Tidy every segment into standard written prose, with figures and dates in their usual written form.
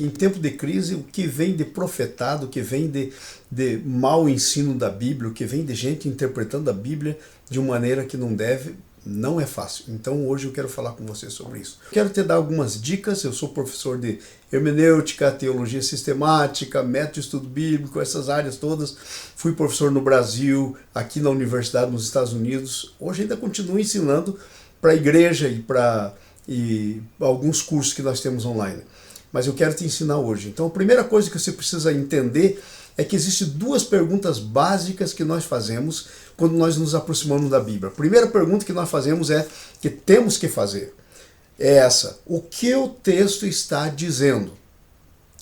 em tempo de crise, o que vem de profetado, o que vem de mau ensino da Bíblia, o que vem de gente interpretando a Bíblia de uma maneira que não deve, não é fácil. Então hoje eu quero falar com você sobre isso. Quero te dar algumas dicas. Eu sou professor de hermenêutica, teologia sistemática, método de estudo bíblico, essas áreas todas. Fui professor no Brasil, aqui na universidade nos Estados Unidos. Hoje ainda continuo ensinando para a igreja e para alguns cursos que nós temos online. Mas eu quero te ensinar hoje. Então a primeira coisa que você precisa entender é que existem duas perguntas básicas que nós fazemos quando nós nos aproximamos da Bíblia. A primeira pergunta que nós fazemos que temos que fazer é essa: o que o texto está dizendo?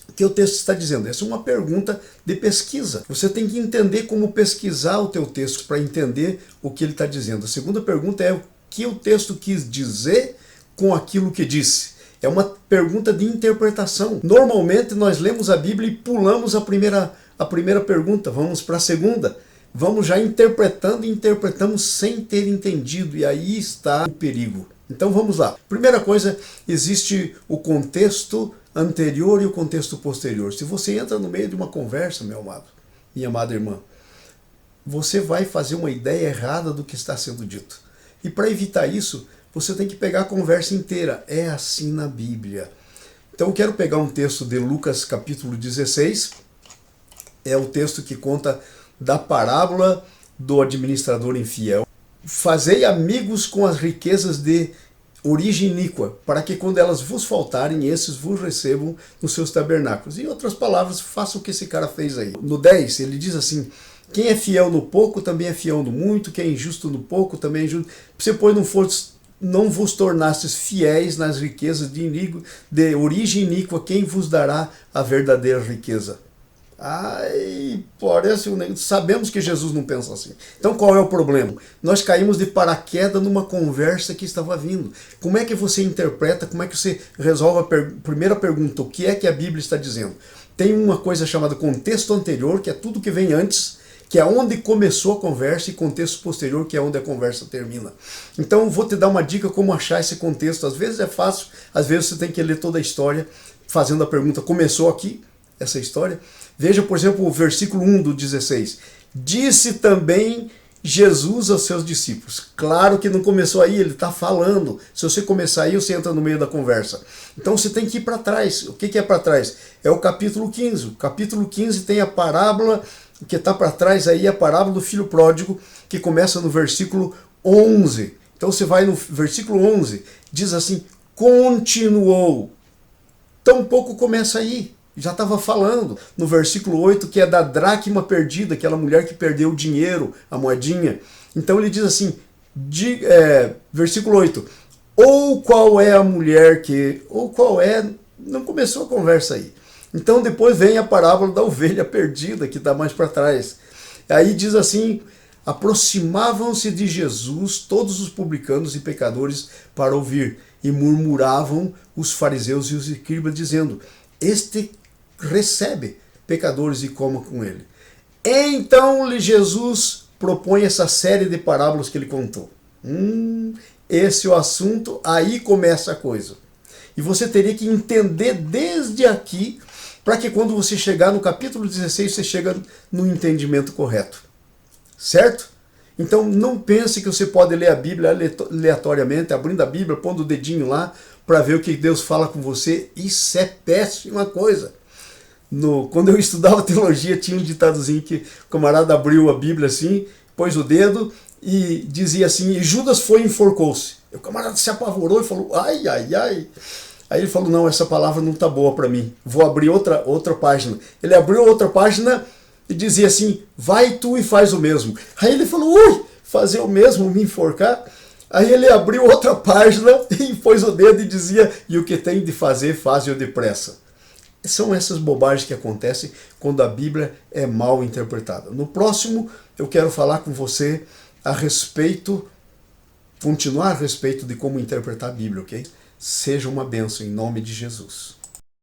O que o texto está dizendo? Essa é uma pergunta de pesquisa. Você tem que entender como pesquisar o teu texto para entender o que ele está dizendo. A segunda pergunta é o que o texto quis dizer com aquilo que disse. É uma pergunta de interpretação. Normalmente nós lemos a Bíblia e pulamos a primeira pergunta, vamos para a segunda. Vamos já interpretando e interpretamos sem ter entendido, e aí está o perigo. Então vamos lá. Primeira coisa, existe o contexto anterior e o contexto posterior. Se você entra no meio de uma conversa, meu amado, minha amada irmã, você vai fazer uma ideia errada do que está sendo dito. E para evitar isso, você tem que pegar a conversa inteira. É assim na Bíblia. Então eu quero pegar um texto de Lucas capítulo 16. É o texto que conta da parábola do administrador infiel. Fazei amigos com as riquezas de origem iníqua, para que quando elas vos faltarem, esses vos recebam nos seus tabernáculos. Em outras palavras, faça o que esse cara fez aí. No 10, ele diz assim: quem é fiel no pouco, também é fiel no muito, quem é injusto no pouco, também é injusto. Se pois não vos tornastes fiéis nas riquezas de origem iníqua, quem vos dará a verdadeira riqueza? Parece sabemos que Jesus não pensa assim. Então qual é o problema? Nós caímos de paraquedas numa conversa que estava vindo. Como é que você interpreta, como é que você resolve a primeira pergunta? O que é que a Bíblia está dizendo? Tem uma coisa chamada contexto anterior, que é tudo que vem antes, que é onde começou a conversa, e contexto posterior, que é onde a conversa termina. Então vou te dar uma dica como achar esse contexto. Às vezes é fácil, às vezes você tem que ler toda a história fazendo a pergunta: começou aqui essa história? Veja, por exemplo, o versículo 1 do 16. Disse também Jesus aos seus discípulos. Claro que não começou aí, ele está falando. Se você começar aí, você entra no meio da conversa. Então você tem que ir para trás. O que é para trás? É o capítulo 15. O capítulo 15 tem a parábola, o que está para trás aí é a parábola do filho pródigo, que começa no versículo 11. Então você vai no versículo 11, diz assim: continuou. Tampouco começa aí. Já estava falando no versículo 8, que é da dracma perdida, aquela mulher que perdeu o dinheiro, a moedinha. Então ele diz assim, versículo 8, ou qual é a mulher que... Ou qual é... Não começou a conversa aí. Então depois vem a parábola da ovelha perdida, que está mais para trás. Aí diz assim: aproximavam-se de Jesus todos os publicanos e pecadores para ouvir, e murmuravam os fariseus e os escribas, dizendo: este recebe pecadores e coma com ele. Então Jesus propõe essa série de parábolas que ele contou. Esse é o assunto, aí começa a coisa. E você teria que entender desde aqui, para que quando você chegar no capítulo 16, você chega no entendimento correto. Certo? Então não pense que você pode ler a Bíblia aleatoriamente, abrindo a Bíblia, pondo o dedinho lá, para ver o que Deus fala com você. Isso é péssima coisa. Quando eu estudava teologia, tinha um ditadozinho que o camarada abriu a Bíblia assim, pôs o dedo e dizia assim: e Judas foi e enforcou-se. O camarada se apavorou e falou: ai, ai, ai. Aí ele falou: não, essa palavra não está boa para mim, vou abrir outra página. Ele abriu outra página e dizia assim: vai tu e faz o mesmo. Aí ele falou: ui, fazer o mesmo, me enforcar? Aí ele abriu outra página e pôs o dedo e dizia: e o que tem de fazer, faz-o depressa. São essas bobagens que acontecem quando a Bíblia é mal interpretada. No próximo, eu quero falar com você continuar a respeito de como interpretar a Bíblia, ok? Seja uma bênção em nome de Jesus.